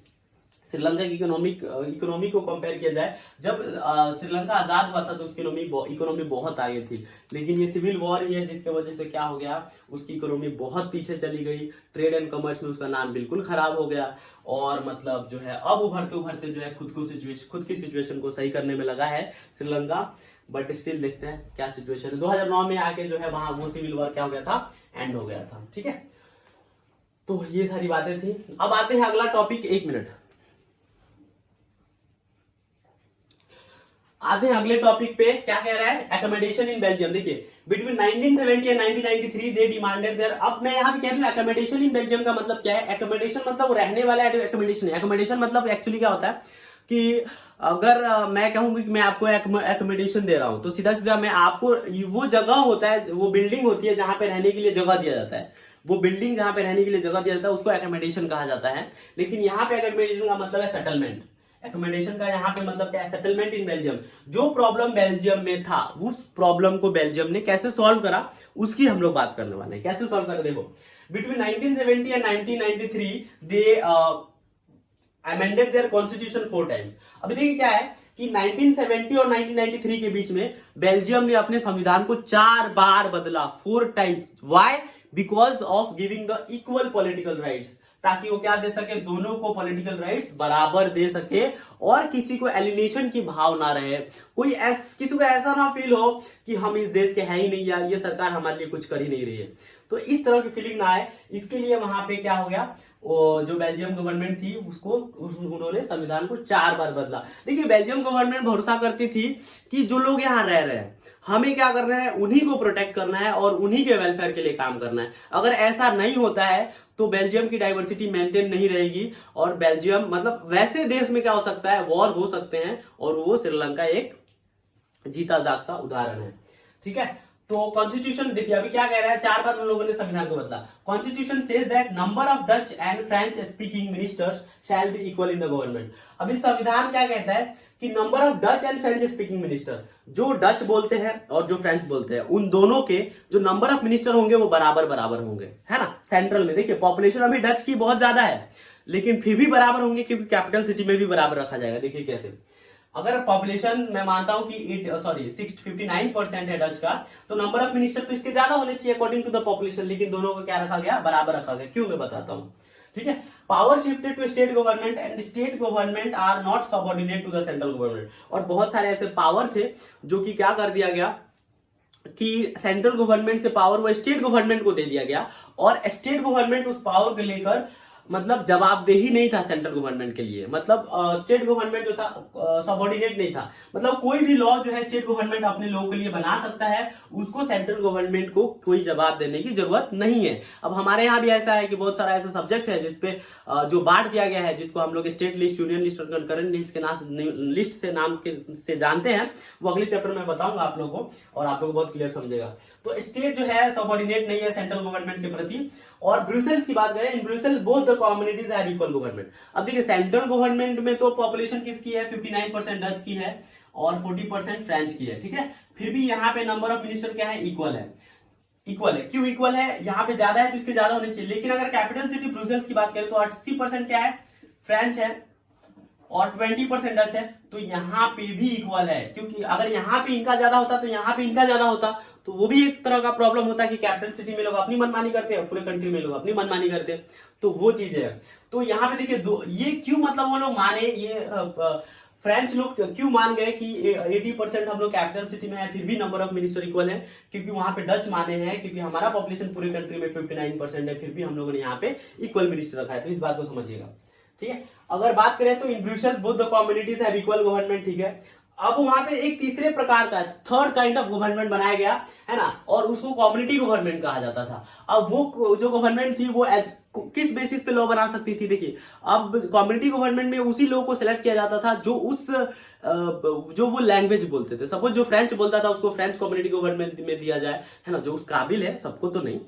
[SPEAKER 1] श्रीलंका की इकोनॉमी को कंपेयर किया जाए, जब श्रीलंका आजाद हुआ था तो उसकी इकोनॉमी बहुत आगे थी, लेकिन ये सिविल वॉर ही है जिसके वजह से क्या हो गया, उसकी इकोनॉमी बहुत पीछे चली गई, ट्रेड एंड कॉमर्स में उसका नाम बिल्कुल खराब हो गया, और मतलब जो है अब उभरते जो है खुद की सिचुएशन को सही करने में लगा है श्रीलंका। बट स्टिल देखते हैं क्या सिचुएशन है। 2009 में आके जो है वहां वो सिविल वॉर क्या हो गया था, एंड हो गया था, ठीक है। तो ये सारी बातें थी। अब आते हैं अगला टॉपिक, 1 मिनट, आते हैं अगले टॉपिक पे। क्या कह रहा है, एकोमोडेशन इन बेल्जियम। देखिए, between 1970 and 1993 they demanded their. अब मैं यहाँ पे कह रहा हूँ एकोमोडेशन इन बेल्जियम का मतलब क्या है। एकोमोडेशन मतलब रहने वाला एकोमोडेशन है। एकोमोडेशन मतलब एक्चुअली क्या होता है, कि अगर मैं कहूंगी कि मैं आपको एकोमोडेशन दे रहा हूं, तो सीधा सीधा मैं आपको, वो जगह होता है, वो बिल्डिंग होती है जहां पे रहने के लिए जगह दिया जाता है, वो बिल्डिंग जहां पे रहने के लिए जगह दिया जाता है उसको एकोमोडेशन कहा जाता है। लेकिन यहाँ पे एकोमोडेशन का मतलब है सेटलमेंट। एकोमोडेशन का यहाँ पे मतलब क्या है? Settlement in Belgium. जो प्रॉब्लम बेल्जियम में था, उस प्रॉब्लम को बेल्जियम ने कैसे सॉल्व करा, उसकी हम लोग बात करने वाले हैं। कैसे सॉल्व करा? देखो, between 1970 and 1993 they amended their constitution 4 times. अभी देखिए क्या है कि 1970 और 1993 के बीच में बेल्जियम ने अपने संविधान को 4 बार बदला, 4 times. Why? Because of giving the equal political rights, ताकि वो क्या दे सके? दोनों को पॉलिटिकल राइट्स बराबर दे सके और किसी को एलिनेशन की भाव ना रहे, किसी को ऐसा ना फील हो कि हम इस देश के हैं ही नहीं, या ये सरकार हमारे लिए कुछ कर ही नहीं रही है, तो इस तरह की फीलिंग ना आए। इसके लिए वहां पे क्या हो गया, जो बेल्जियम गवर्नमेंट थी उन्होंने संविधान को 4 बार बदला। देखिए, बेल्जियम गवर्नमेंट भरोसा करती थी कि जो लोग यहाँ रह रहे हैं, हमें क्या करना है? उन्हीं को प्रोटेक्ट करना है और उन्हीं के वेलफेयर के लिए काम करना है। अगर ऐसा नहीं होता है तो बेल्जियम की डाइवर्सिटी मेंटेन नहीं रहेगी, और बेल्जियम मतलब वैसे देश में क्या हो सकता है? वॉर हो सकते हैं, और वो श्रीलंका एक जीता जागता उदाहरण है। ठीक है, तो कॉन्स्टिट्यूशन देखिए अभी क्या कह रहा है, 4 बार उन लोगों ने संविधान को बदला। Constitution says that number of Dutch and French speaking ministers shall be equal in the government. अभी संविधान क्या कहता है कि number of Dutch and French speaking minister, जो डच बोलते हैं और जो फ्रेंच बोलते हैं, उन दोनों के जो नंबर ऑफ मिनिस्टर होंगे वो बराबर बराबर होंगे, है ना। सेंट्रल में देखिए पॉपुलेशन अभी डच की बहुत ज्यादा है, लेकिन फिर भी बराबर होंगे, क्योंकि कैपिटल सिटी में भी बराबर रखा जाएगा। देखिए कैसे, अगर पॉपुलेशन मैं मानता हूं कि 59% है डच का, तो नंबर ऑफ मिनिस्टर तो इसके ज्यादा होने चाहिए अकॉर्डिंग टू द पॉपुलेशन, लेकिन दोनों को क्या रखा गया? बराबर रखा गया। क्यों? मैं बताता हूं। ठीक है, power shifted to state government and state government are not subordinate to the central government. और बहुत सारे ऐसे पावर थे जो कि क्या कर दिया गया कि सेंट्रल गवर्नमेंट से पावर वो स्टेट गवर्नमेंट को दे दिया गया, और स्टेट गवर्नमेंट उस पावर को लेकर मतलब जवाबदेही नहीं था सेंट्रल गवर्नमेंट के लिए। मतलब स्टेट गवर्नमेंट जो था सबऑर्डिनेट नहीं था, मतलब कोई भी लॉ जो है स्टेट गवर्नमेंट अपने लोगों के लिए बना सकता है, उसको सेंट्रल गवर्नमेंट को कोई जवाब देने की जरूरत नहीं है। अब हमारे यहाँ भी ऐसा है कि बहुत सारा ऐसा सब्जेक्ट है जिसपे जो बांट दिया गया है, जिसको हम लोग स्टेट लिस्ट, यूनियन लिस्ट और कंकरेंट लिस्ट के लिस्ट से नाम से जानते हैं, वो अगले चैप्टर में बताऊंगा आप लोगों को, और आप लोग बहुत क्लियर समझेगा। तो स्टेट जो है सबऑर्डिनेट नहीं है सेंट्रल गवर्नमेंट के प्रति। और ब्रुसेल्स की बात करें, in Brussels both the communities have equal government. अब देखिए सेंट्रल गवर्नमेंट में तो पॉपुलेशन किसकी है? 59% डच की है और 40% फ्रेंच की है। ठीक है, फिर भी यहाँ पे नंबर ऑफ मिनिस्टर क्या है? इक्वल है। इक्वल है, क्यों इक्वल है? यहाँ पे ज्यादा है तो इसके ज्यादा होने चाहिए। लेकिन अगर कैपिटल सिटी ब्रुसेल्स की बात करें तो 80% क्या है? फ्रेंच है और 20% डच है, तो यहाँ पे भी इक्वल है। क्योंकि अगर यहाँ पे इनका ज्यादा होता तो यहाँ पे इनका ज्यादा होता, तो वो भी एक तरह का प्रॉब्लम होता है कि कैपिटल सिटी में लोग अपनी मनमानी करते हैं, पूरे कंट्री में लोग अपनी मनमानी करते हैं, तो वो चीज है। तो यहाँ पे देखिए ये क्यों मतलब वो लोग माने, ये फ्रेंच लोग क्यों मान गए कि 80% हम लोग कैपिटल सिटी में है फिर भी नंबर ऑफ मिनिस्टर इक्वल है? क्योंकि वहां पे डच माने हैं, क्योंकि हमारा पॉपुलेशन पूरे कंट्री में 59% है, फिर भी हम लोगों ने यहाँ पे इक्वल मिनिस्टर रखा है। तो इस बात को समझिएगा। ठीक है, अगर बात करें तो in Brussels both the communities have equal government. ठीक है, अब वहां पे एक तीसरे प्रकार का थर्ड काइंड ऑफ गवर्नमेंट बनाया गया है ना, और उसको कम्युनिटी गवर्नमेंट कहा जाता था। अब वो जो गवर्नमेंट थी वो किस बेसिस पे लॉ बना सकती थी? देखिए, अब कम्युनिटी गवर्नमेंट में उसी लोगों को सिलेक्ट किया जाता था जो जो वो लैंग्वेज बोलते थे। सपोज जो फ्रेंच बोलता था उसको फ्रेंच कम्युनिटी गवर्नमेंट में दिया जाए, है ना, जो उस काबिल है, सबको तो नहीं।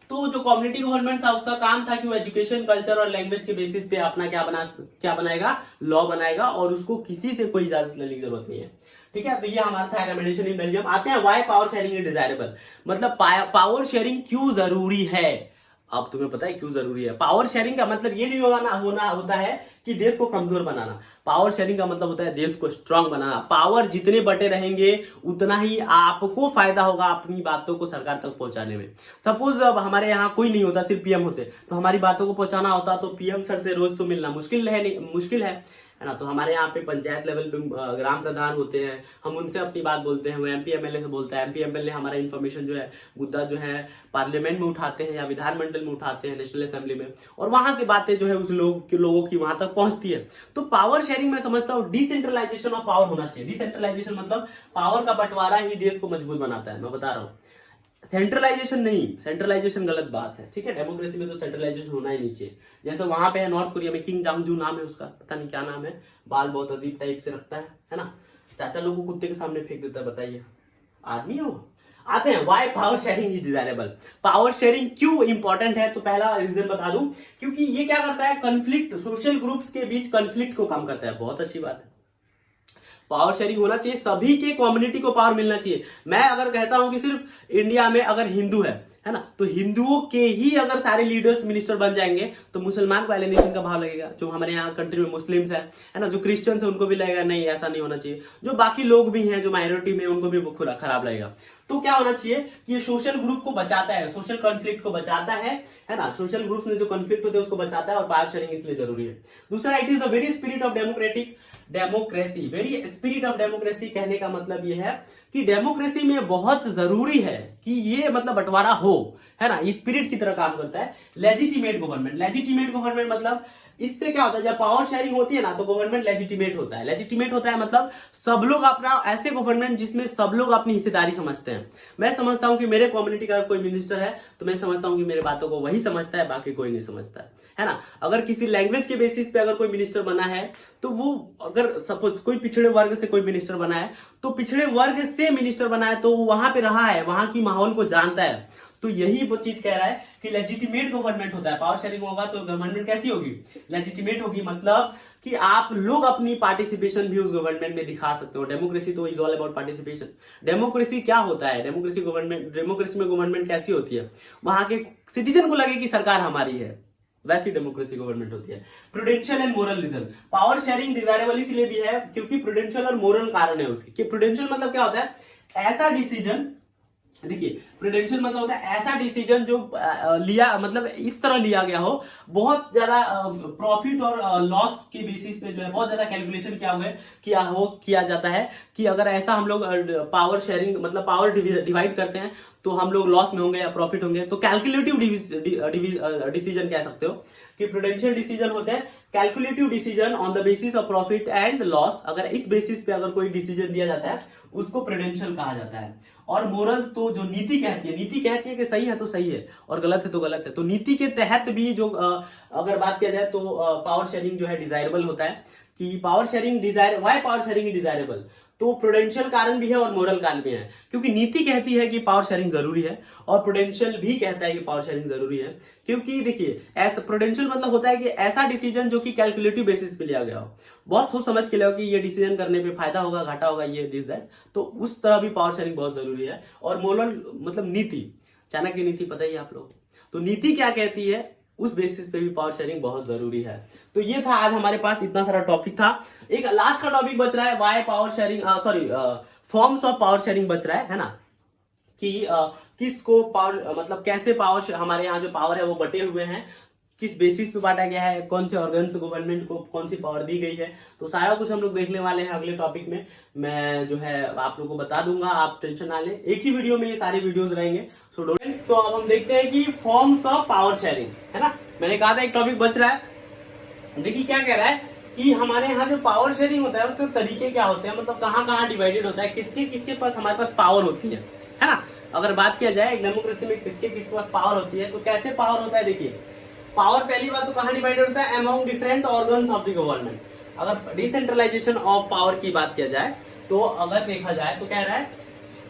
[SPEAKER 1] तो जो कम्युनिटी गवर्नमेंट था उसका काम था कि वो एजुकेशन, कल्चर और लैंग्वेज के बेसिस पे अपना क्या बनाएगा? लॉ बनाएगा, और उसको किसी से कोई इजाजत लेने की जरूरत नहीं है। ठीक है, तो ये हमारा था एकोमोडेशन इन बेल्जियम। आते हैं why power sharing is desirable, मतलब पावर शेयरिंग क्यों जरूरी है। अब तुम्हें पता है क्यों जरूरी है? पावर शेयरिंग का मतलब ये नहीं होता है कि देश को कमजोर बनाना। पावर शेयरिंग का मतलब होता है देश को स्ट्रांग बनाना। पावर जितने बटे रहेंगे उतना ही आपको फायदा होगा अपनी बातों को सरकार तक पहुंचाने में। सपोज अब हमारे यहाँ कोई नहीं होता, सिर्फ पीएम होते, तो हमारी बातों को पहुंचाना होता, तो पीएम सर से रोज तो मिलना मुश्किल है ना। तो हमारे यहाँ पे पंचायत लेवल पे ग्राम प्रधान होते हैं, हम उनसे अपनी बात बोलते हैं, वो एमपी एमएलए से बोलता है, एमपी एमएलए हमारा इन्फॉर्मेशन जो है, मुद्दा जो है पार्लियामेंट में उठाते हैं या विधानमंडल में उठाते हैं, नेशनल असेंबली में, और वहां से बातें जो है उस लोगों की वहां तक पहुंचती है। तो पावर शेयरिंग मैं समझता हूँ डिसेंट्रलाइजेशन ऑफ पावर होना चाहिए। डिसेंट्रलाइजेशन मतलब पावर का बंटवारा ही देश को मजबूत बनाता है। मैं बता रहा हूँ सेंट्रलाइजेशन नहीं, सेंट्रलाइजेशन गलत बात है, ठीक है। डेमोक्रेसी में तो सेंट्रलाइजेशन होना ही नहीं चाहिए। जैसे वहां पे है नॉर्थ कोरिया में, किंग जांग जू नाम है उसका, पता नहीं क्या नाम है, बाल बहुत अजीब टाइप से रखता है ना, चाचा लोग को कुत्ते के सामने फेंक देता है, बताइए आदमी है वो। आते हैं why power sharing is desirable. Power sharing क्यों इंपॉर्टेंट है, तो पहला रीजन बता दूं, क्योंकि ये क्या करता है, कॉन्फ्लिक्ट, सोशल ग्रुप्स के बीच कॉन्फ्लिक्ट को कम करता है। बहुत अच्छी बात है, पावर शेयरिंग होना चाहिए, सभी के कम्युनिटी को पावर मिलना चाहिए। मैं अगर कहता हूं कि सिर्फ इंडिया में अगर हिंदू है ना, तो हिंदुओं के ही अगर सारे लीडर्स मिनिस्टर बन जाएंगे तो मुसलमान को एलिनेशन का भाव लगेगा। जो हमारे यहाँ कंट्री में मुस्लिम्स है ना, जो क्रिश्चियंस है उनको भी लगेगा नहीं ऐसा नहीं होना चाहिए। जो बाकी लोग भी हैं जो माइनॉरिटी में, उनको भी खराब लगेगा। तो क्या होना चाहिए कि ये सोशल ग्रुप को बचाता है, सोशल कॉन्फ्लिक्ट को बचाता है ना, सोशल ग्रुप में जो कॉन्फ्लिक्ट होते हैं उसको बचाता है, और पावर शेयरिंग इसलिए जरूरी है। दूसरा, it is the very spirit of democracy. Very spirit of democracy कहने का मतलब ये है कि डेमोक्रेसी में बहुत जरूरी है कि ये मतलब बंटवारा हो, है ना, स्पिरिट की तरह काम करता है। लेजिटिमेट गवर्नमेंट मतलब इससे क्या होता है, जब पावर शेयरिंग होती है ना तो गवर्नमेंट लेजिटिमेट होता है। लेजिटिमेट होता है मतलब सब लोग अपना, ऐसे गवर्नमेंट जिसमें सब लोग अपनी हिस्सेदारी समझते हैं। मैं समझता हूं कि मेरे कम्युनिटी का कोई मिनिस्टर है तो मैं समझता हूं कि मेरे बातों को वही समझता है, बाकी कोई नहीं समझता है ना। अगर किसी लैंग्वेज के बेसिस पे अगर कोई मिनिस्टर बना है तो वो, अगर सपोज कोई पिछड़े वर्ग से कोई मिनिस्टर बना है तो पिछड़े वर्ग से मिनिस्टर बना है तो वो वहां पे रहा है, वहां की माहौल को जानता है। तो यही वो चीज कह रहा है कि लेजिटिमेट गवर्नमेंट होता है। पावर शेयरिंग होगा तो गवर्नमेंट कैसी होगी, लेजिटिमेट होगी, मतलब कि आप लोग अपनी पार्टिसिपेशन भी उस गवर्नमेंट में दिखा सकते हो। डेमोक्रेसी तो is all about participation. Democracy क्या होता है, डेमोक्रेसी में गवर्नमेंट कैसी होती है, वहां के सिटीजन को लगे कि सरकार हमारी है, वैसी डेमोक्रेसी गवर्नमेंट होती है। Prudential and moral reason, power sharing desirable इसलिए भी है क्योंकि प्रूडेंशियल और मोरल कारण है उसके। कि प्रूडेंशियल मतलब क्या होता है, ऐसा डिसीजन, देखिए प्रूडेंशियल मतलब होता है ऐसा डिसीजन जो लिया, मतलब इस तरह लिया गया हो, बहुत ज्यादा प्रॉफिट और लॉस के बेसिस पे जो है बहुत ज्यादा कैलकुलेशन किया जाता है कि अगर ऐसा हम लोग पावर शेयरिंग मतलब पावर डिवाइड करते हैं तो हम लोग लॉस में होंगे या प्रॉफिट होंगे। तो कैलकुलेटिव डिसीजन कह सकते हो कि प्रूडेंशियल डिसीजन होते हैं calculative decision on the basis of profit and loss. अगर इस बेसिस पे अगर कोई डिसीजन दिया जाता है उसको प्रूडेंशियल कहा जाता है। और मोरल तो जो नीति कहती है कि सही है तो सही है और गलत है तो गलत है। तो नीति के तहत भी जो अगर बात किया जाए तो पावर शेयरिंग जो है डिजायरेबल होता है। कि power sharing why power sharing desirable, तो प्रूडेंशियल कारण भी है और मोरल कारण भी है। क्योंकि नीति कहती है कि पावर शेयरिंग जरूरी है और प्रूडेंशियल भी कहता है कि पावर शेयरिंग जरूरी है। क्योंकि देखिए ऐसा प्रूडेंशियल मतलब होता है कि ऐसा डिसीजन जो कि कैलकुलेटिव बेसिस पे लिया गया हो, बहुत सोच समझ के लिया हो कि ये डिसीजन करने पे फायदा होगा घाटा होगा ये दिस दैट, तो उस तरह भी पावर शेयरिंग बहुत जरूरी है। और मोरल मतलब नीति, चाणक्य नीति पता ही आप लोग, तो नीति क्या कहती है उस बेसिस पे भी पावर शेयरिंग बहुत जरूरी है। तो ये था आज हमारे पास इतना सारा टॉपिक था। एक लास्ट का टॉपिक बच रहा है why power sharing, sorry forms of power sharing बच रहा है ना, कि किसको पावर मतलब कैसे पावर, हमारे यहाँ जो पावर है वो बटे हुए हैं, किस बेसिस पे बांटा गया है, कौन से ऑर्गन्स गवर्नमेंट को कौन सी पावर दी गई है, तो सारा कुछ हम लोग देखने वाले हैं अगले टॉपिक में। मैं जो है आप लोगों को बता दूंगा, आप टेंशन ना लें, एक ही वीडियो में ये सारे वीडियोस रहेंगे। तो अब हम देखते हैं कि फॉर्म्स ऑफ पावर शेयरिंग, है ना। मैंने कहा था एक टॉपिक बच रहा है, देखिए क्या कह रहा है कि हमारे यहाँ जो पावर शेयरिंग होता है उसके तरीके क्या होते हैं, मतलब कहाँ डिवाइडेड होता है, किसके किसके पास हमारे पास पावर होती है ना। अगर बात किया जाए डेमोक्रेसी में किसके किसके पास पावर होती है, तो कैसे पावर होता है, देखिए पावर पहली बात तो कहाँ डिवाइडेड होता है, among different organs of the government. अगर डिसेंट्रलाइजेशन ऑफ पावर की बात किया जाए तो अगर देखा जाए तो कह रहा है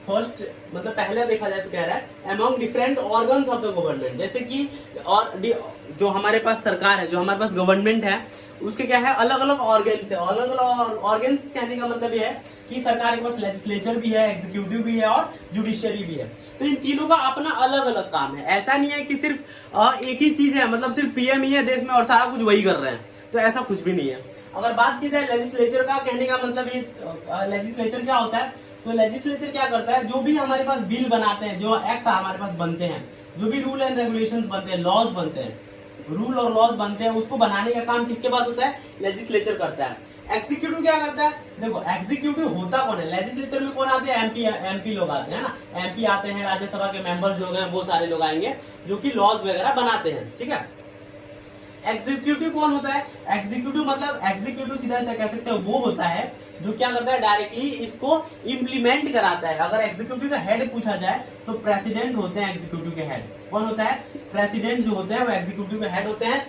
[SPEAKER 1] फर्स्ट मतलब पहले देखा जाए तो कह रहा है among different organs of the government, जैसे कि और जो हमारे पास सरकार है, जो हमारे पास गवर्नमेंट है, उसके क्या है अलग अलग ऑर्गन्स है। अलग अलग ऑर्गन्स कहने का मतलब यह है कि सरकार के पास लेजिस्लेचर भी है, एग्जीक्यूटिव भी है और जुडिशियरी भी है। तो इन तीनों का अपना अलग अलग काम है। ऐसा नहीं है कि सिर्फ एक ही चीज है, मतलब सिर्फ पीएम ही है देश में और सारा कुछ वही कर रहे हैं, तो ऐसा कुछ भी नहीं है। अगर बात की जाए लेजिस्लेचर का, कहने का मतलब ये लेजिस्लेचर क्या होता है, तो लेजिस्लेचर क्या करता है, जो भी हमारे पास बिल बनाते हैं, जो एक्ट हमारे पास बनते हैं, जो भी रूल एंड रेगुलेशंस बनते हैं, लॉज बनते हैं, रूल और लॉज बनते हैं, उसको बनाने का काम किसके पास होता है, लेजिस्लेचर करता है। एग्जीक्यूटिव क्या करता है, देखो एग्जीक्यूटिव होता कौन है, लेजिस्लेचर में कौन आते हैं, एमपी लोग आते हैं ना, एमपी आते हैं, राज्यसभा के मेंबर्स जो हैं वो सारे लोग आएंगे जो कि लॉज वगैरह बनाते हैं, ठीक है। एग्जीक्यूटिव कौन होता है? एग्जीक्यूटिव मतलब एग्जीक्यूटिव सीधा सीधा कह सकते हैं वो होता है जो क्या करता है, डायरेक्टली इसको इम्प्लीमेंट कराता है। अगर एग्जीक्यूटिव का हेड पूछा जाए तो प्रेसिडेंट होते हैं एग्जीक्यूटिव के हेड। कौन होता है? प्रेसिडेंट जो होते हैं वो एग्जीक्यूटिव के हेड होते हैं।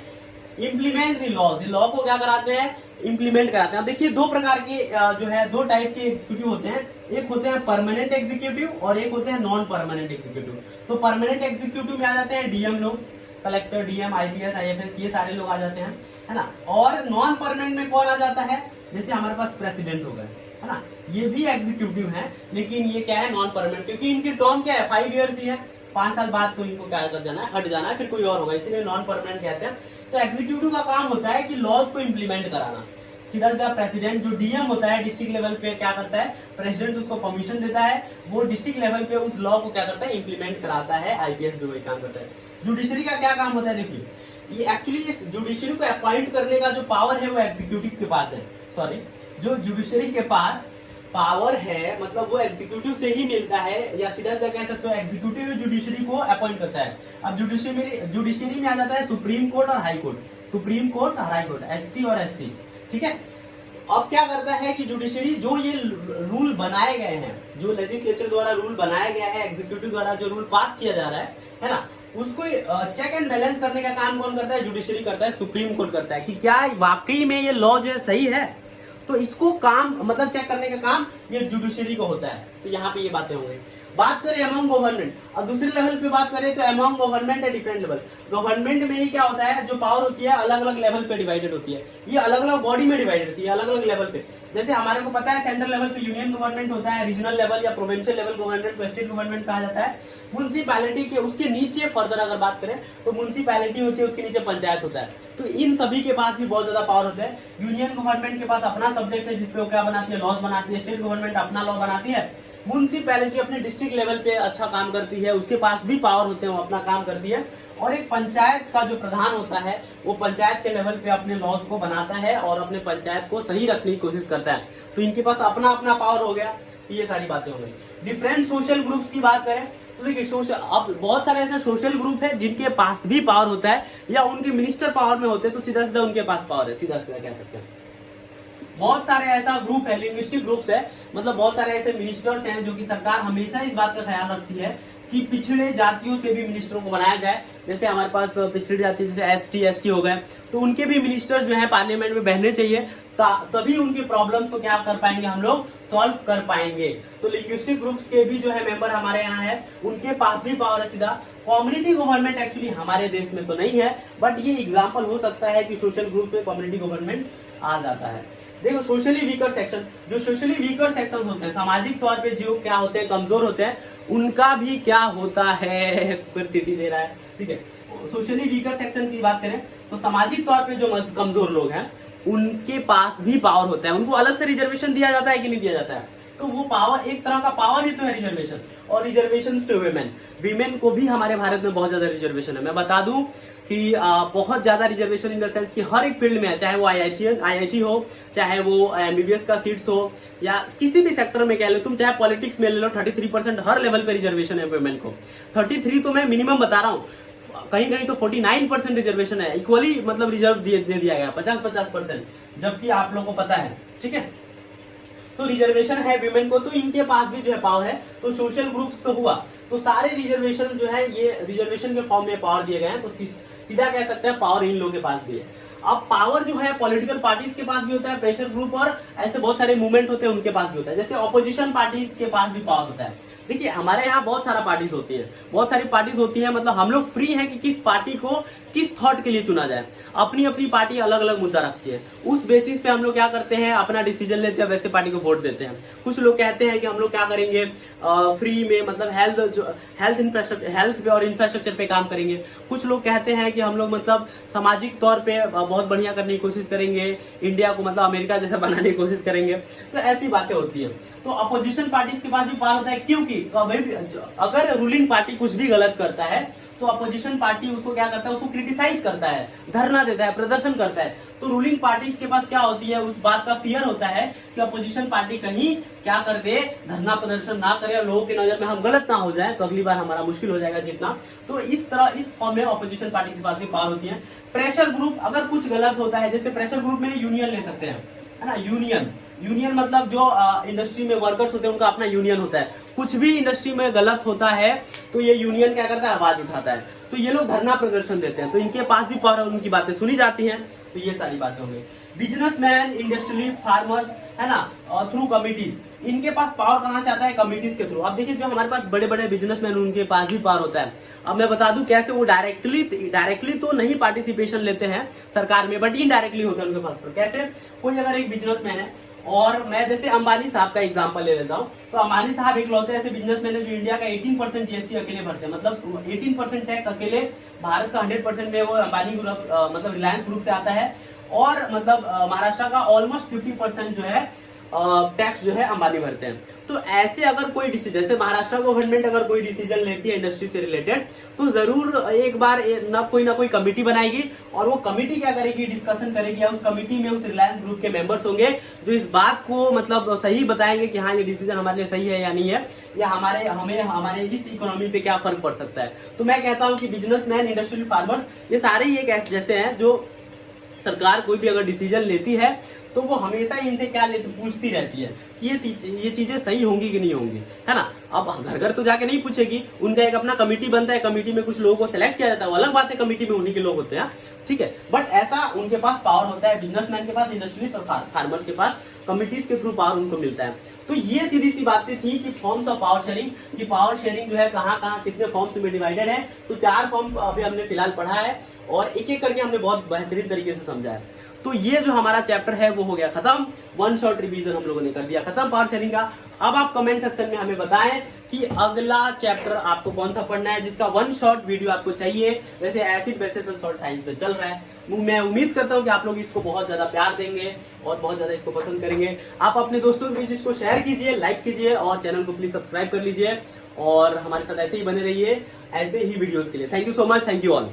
[SPEAKER 1] इम्प्लीमेंट द लॉज, लॉ को क्या कराते हैं? इम्प्लीमेंट कराते हैं। अब देखिए दो प्रकार के जो है दो टाइप के एग्जीक्यूटिव होते हैं, एक होते हैं परमानेंट एग्जीक्यूटिव और एक होते हैं नॉन परमानेंट एग्जीक्यूटिव। तो परमानेंट एग्जीक्यूटिव में आ जाते हैं डीएम लोग, कलेक्टर, डीएम, आईपीएस, आईएफएस, ये सारे लोग आ जाते हैं, है ना। और नॉन परमानेंट में कौन आ जाता है? जैसे हमारे पास प्रेसिडेंट हो गए, है ना, ये भी एग्जीक्यूटिव है, लेकिन ये क्या है? नॉन परमानेंट, क्योंकि इनकी टर्म क्या है? 5 ईयर्स ही है, 5 साल बाद तो इनको क्या कर जाना है? हट जाना है, फिर कोई और होगा, इसीलिए नॉन परमानेंट कहते हैं। तो एग्जीक्यूटिव का काम होता है कि लॉज को इम्प्लीमेंट कराना। सीधा सीधा प्रेसिडेंट जो डीएम होता है डिस्ट्रिक्ट लेवल पे क्या करता है? प्रेसिडेंट उसको परमिशन देता है, वो डिस्ट्रिक्ट लेवल पे उस लॉ को क्या करता है? इम्प्लीमेंट कराता है। आईपीएस भी वही काम करता है। जुडिशरी का क्या काम होता है? देखिए, ये एक्चुअली इस जुडिशरी को अपॉइंट करने का जो पावर है वो एग्जीक्यूटिव के पास है। सॉरी, जो जुडिशरी के पास पावर है मतलब वो एग्जीक्यूटिव से ही मिलता है, या सीधा सीधा कह सकते हो एग्जीक्यूटिव जुडिशरी को अपॉइंट करता है। अब जुडिशरी में आ जाता है सुप्रीम कोर्ट और हाई कोर्ट, सुप्रीम कोर्ट और हाई कोर्ट, एचसी और एससी, ठीक है। अब क्या करता है कि जुडिशरी जो ये रूल बनाए गए हैं, जो लेजिस्लेचर द्वारा रूल बनाया गया है, एग्जीक्यूटिव द्वारा जो रूल पास किया जा रहा है ना, उसको चेक एंड बैलेंस करने का काम कौन करता है? जुडिशरी करता है, सुप्रीम कोर्ट करता है कि क्या वाकई में ये लॉ जो है सही है। तो इसको काम मतलब चेक करने का काम ये जुडिशरी को होता है। तो यहाँ पे ये बातें होंगी। बात करें अमंग गवर्नमेंट, अब दूसरे लेवल पे बात करें तो अमंग गवर्नमेंट है डिफरेंट लेवल। गवर्नमेंट में ही क्या होता है? जो पावर होती है अलग अलग लेवल पे डिवाइडेड होती है, ये अलग अलग बॉडी में डिवाइडेड होती है, अलग अलग लेवल पे। जैसे हमारे को पता है सेंट्रल लेवल पे यूनियन गवर्नमेंट होता है, रीजनल लेवल या प्रोविंशियल लेवल गवर्नमेंट को स्टेट गवर्नमेंट कहा जाता है। म्युनिसिपैलिटी के उसके नीचे फर्दर अगर बात करें तो म्युनिसिपैलिटी होती है, उसके नीचे पंचायत होता है। तो इन सभी के पास भी बहुत ज्यादा पावर होता है। यूनियन गवर्नमेंट के पास अपना सब्जेक्ट है जिसपे वो क्या बनाती है? लॉज बनाती है। स्टेट गवर्नमेंट अपना लॉ बनाती है। म्युनिसिपैलिटी अपने डिस्ट्रिक्ट लेवल पे अच्छा काम करती है, उसके पास भी पावर होते हैं, वो अपना काम करती है। और एक पंचायत का जो प्रधान होता है वो पंचायत के लेवल पे अपने लॉज को बनाता है और अपने पंचायत को सही रखने की कोशिश करता है। तो इनके पास अपना अपना पावर हो गया। ये सारी बातें हो गई। डिफरेंट सोशल ग्रुप्स की बात करें तो देखिए सोशल, अब बहुत सारे ऐसे सोशल ग्रुप है जिनके पास भी पावर होता है या उनके मिनिस्टर पावर में होते हैं, तो सीधा सीधा उनके पास पावर है, सीधा सीधा कह सकते हैं। बहुत सारे ऐसा ग्रुप है, लिंग्विस्टिक ग्रुप्स है, मतलब बहुत सारे ऐसे मिनिस्टर्स हैं जो कि सरकार हमेशा इस बात का ख्याल रखती है कि पिछड़े जातियों से भी मिनिस्टरों को बनाया जाए। जैसे हमारे पास पिछड़ी जाति जैसे एसटी एससी हो गए, तो उनके भी मिनिस्टर्स जो है पार्लियामेंट में बैठने चाहिए, तभी उनके प्रॉब्लम्स को क्या कर पाएंगे हम लोग? सॉल्व कर पाएंगे। तो लिंग्विस्टिक ग्रुप्स के भी जो है मेंबर हमारे यहाँ है, उनके पास भी पावर है सीधा। कम्युनिटी गवर्नमेंट एक्चुअली हमारे देश में तो नहीं है, बट ये एग्जाम्पल हो सकता है कि सोशल ग्रुप में कम्युनिटी गवर्नमेंट आ जाता है। देखो सोशली वीकर सेक्शन, जो सोशली वीकर सेक्शन होते हैं, सामाजिक तौर पे जो क्या होते हैं, कमजोर होते हैं, उनका भी क्या होता है? फिर सिटी दे रहा है, ठीक है। सोशली वीकर सेक्शन की बात करें तो सामाजिक तौर पे जो कमजोर लोग हैं उनके पास भी पावर होता है। उनको अलग से रिजर्वेशन दिया जाता है कि नहीं दिया जाता है? तो वो पावर एक तरह का पावर ही तो है रिजर्वेशन। और रिजर्वेशन टू वीमेन को भी हमारे भारत में बहुत ज्यादा रिजर्वेशन है। मैं बता दूं कि बहुत ज्यादा रिजर्वेशन इन द सेंस कि हर एक फील्ड में है, चाहे वो आईआईटी हो, चाहे वो एमबीबीएस का सीट्स हो, या किसी भी सेक्टर में कह लो तुम, चाहे पॉलिटिक्स में ले लो, 33% हर लेवल पे रिजर्वेशन है वुमेन को। 33 तो मैं मिनिमम बता रहा हूँ, कहीं कहीं तो 49% रिजर्वेशन है, इक्वली मतलब रिजर्व दे दिया गया 50-50%, जबकि आप लोगों को पता है, ठीक है। तो रिजर्वेशन है विमेन को, तो इनके पास भी जो है पावर है। तो सोशल ग्रुप्स तो हुआ, तो सारे रिजर्वेशन जो है ये रिजर्वेशन के फॉर्म में पावर दिए गए हैं, तो सीधा कह सकते हैं पावर इन लोगों के पास भी है। अब पावर जो है पॉलिटिकल पार्टीज के पास भी होता है, प्रेशर ग्रुप और ऐसे बहुत सारे मूवमेंट होते हैं उनके पास भी होता है। जैसे ऑपोजिशन पार्टीज के पास भी पावर होता है। देखिए हमारे यहाँ बहुत सारा पार्टीज होती है, बहुत सारी पार्टीज होती है, मतलब हम लोग फ्री हैं कि किस पार्टी को किस थॉट के लिए चुना जाए। अपनी अपनी पार्टी अलग अलग मुद्दा रखती है, उस बेसिस पे हम लोग क्या करते हैं, अपना डिसीजन लेते हैं, वैसे पार्टी को वोट देते हैं। कुछ लोग कहते हैं कि हम लोग क्या करेंगे, फ्री में मतलब हेल्थ पे और इंफ्रास्ट्रक्चर पे काम करेंगे। कुछ लोग कहते हैं कि हम लोग मतलब सामाजिक तौर पे बहुत बढ़िया करने की कोशिश करेंगे, इंडिया को मतलब अमेरिका जैसा बनाने की कोशिश करेंगे। तो ऐसी बातें होती है। तो अपोजिशन पार्टीज के पास भी पावर होता है, क्योंकि क्योंकि अगर रूलिंग पार्टी कुछ भी गलत करता है तो अपोजिशन पार्टी उसको क्या करता है, उसको क्रिटिसाइज करता है, धरना देता है, प्रदर्शन करता है। तो रूलिंग पार्टी के पास क्या होती है, उस बात का फियर होता है कि अपोजिशन पार्टी कहीं क्या कर दे, धरना प्रदर्शन ना करे और लोगों की नजर में हम गलत ना हो जाए, तो अगली बार हमारा मुश्किल हो जाएगा जीतना। तो इस तरह इस फॉर्म में अपोजिशन पार्टी के पास भी पावर होती है। प्रेशर ग्रुप, अगर कुछ गलत होता है, जैसे प्रेशर ग्रुप में यूनियन ले सकते हैं, है ना। यूनियन मतलब जो इंडस्ट्री में वर्कर्स होते हैं उनका अपना यूनियन होता है। कुछ भी इंडस्ट्री में गलत होता है तो ये यूनियन क्या करता है, आवाज उठाता है। तो ये लोग धरना प्रदर्शन देते हैं, तो इनके पास भी पावर, उनकी बातें सुनी जाती हैं। तो ये सारी बातें होंगी। बिजनेसमैन, इंडस्ट्रियलिस्ट, फार्मर्स, है ना, और थ्रू कमिटीज, इनके पास पावर कहां से आता है, कमिटीज के थ्रू। अब देखिए जो हमारे पास बड़े बड़े बिजनेसमैन, उनके पास भी पावर होता है। अब मैं बता दूं कैसे। वो डायरेक्टली तो नहीं पार्टिसिपेशन लेते हैं सरकार में, बट इनडायरेक्टली होता है उनके पास। कैसे, कोई अगर एक बिजनेसमैन है, और मैं जैसे अंबानी साहब का एग्जांपल ले लेता हूं, तो अंबानी साहब एक लौते ऐसे बिजनेसमैन है जो इंडिया का 18% जीएसटी अकेले भरते हैं, मतलब 18% टैक्स अकेले भारत का 100% में वो अंबानी ग्रुप, मतलब रिलायंस ग्रुप से आता है। और मतलब महाराष्ट्र का ऑलमोस्ट 50% जो है टैक्स जो है अंबानी भरते हैं। तो ऐसे अगर कोई डिसीजन, जैसे महाराष्ट्र गवर्नमेंट अगर कोई डिसीजन लेती है इंडस्ट्री से रिलेटेड, तो जरूर एक बार ना कोई कमिटी बनाएगी, और वो कमिटी क्या करेगी, डिस्कशन करेगी। उस कमिटी में उस रिलायंस ग्रुप के मेंबर्स होंगे जो इस बात को मतलब सही बताएंगे कि हाँ ये डिसीजन हमारे लिए सही है या नहीं है, या हमारे इस इकोनॉमी पे क्या फर्क पड़ सकता है। तो मैं कहता हूँ कि बिजनेसमैन, इंडस्ट्रियल, फार्मर्स, ये सारे ही एक जैसे हैं जो सरकार कोई भी अगर डिसीजन लेती है तो वो हमेशा इनसे क्या पूछती रहती है कि ये चीजें सही होंगी कि नहीं होंगी, है ना। अब घर घर तो जाके नहीं पूछेगी, उनका एक अपना कमेटी बनता है, कमेटी में कुछ लोगों को सिलेक्ट किया जाता है, वो अलग बात है, कमेटी में उन्हीं के लोग होते हैं, ठीक है। बट ऐसा उनके पास पावर होता है, बिजनेसमैन के पास, इंडस्ट्रियलिस्ट और फार्मर के पास कमिटीज के थ्रू पावर उनको मिलता है। तो ये सीधी सी बातें थी कि फॉर्म्स ऑफ पावर शेयरिंग, कि पावर शेयरिंग जो है कहाँ कितने फॉर्म्स में डिवाइडेड है। तो 4 फॉर्म अभी हमने फिलहाल पढ़ा है, और एक एक करके हमने बहुत बेहतरीन तरीके से समझा है। तो ये जो हमारा चैप्टर है वो हो गया खत्म, 1 शॉर्ट रिवीजन हम लोगों ने कर दिया खत्म पावर शेयरिंग का। अब आप कमेंट सेक्शन में हमें बताएं कि अगला चैप्टर आपको कौन सा पढ़ना है, जिसका 1 शॉर्ट वीडियो आपको चाहिए। वैसे acid basis and salt science पे चल रहा है, मैं उम्मीद करता हूं कि आप लोग इसको बहुत ज्यादा प्यार देंगे और बहुत ज्यादा इसको पसंद करेंगे। आप अपने दोस्तों के बीच इसको शेयर कीजिए, लाइक कीजिए, और चैनल को प्लीज सब्सक्राइब कर लीजिए, और हमारे साथ ऐसे ही बने रहिए ऐसे ही वीडियोस के लिए। Thank you so much, thank you all.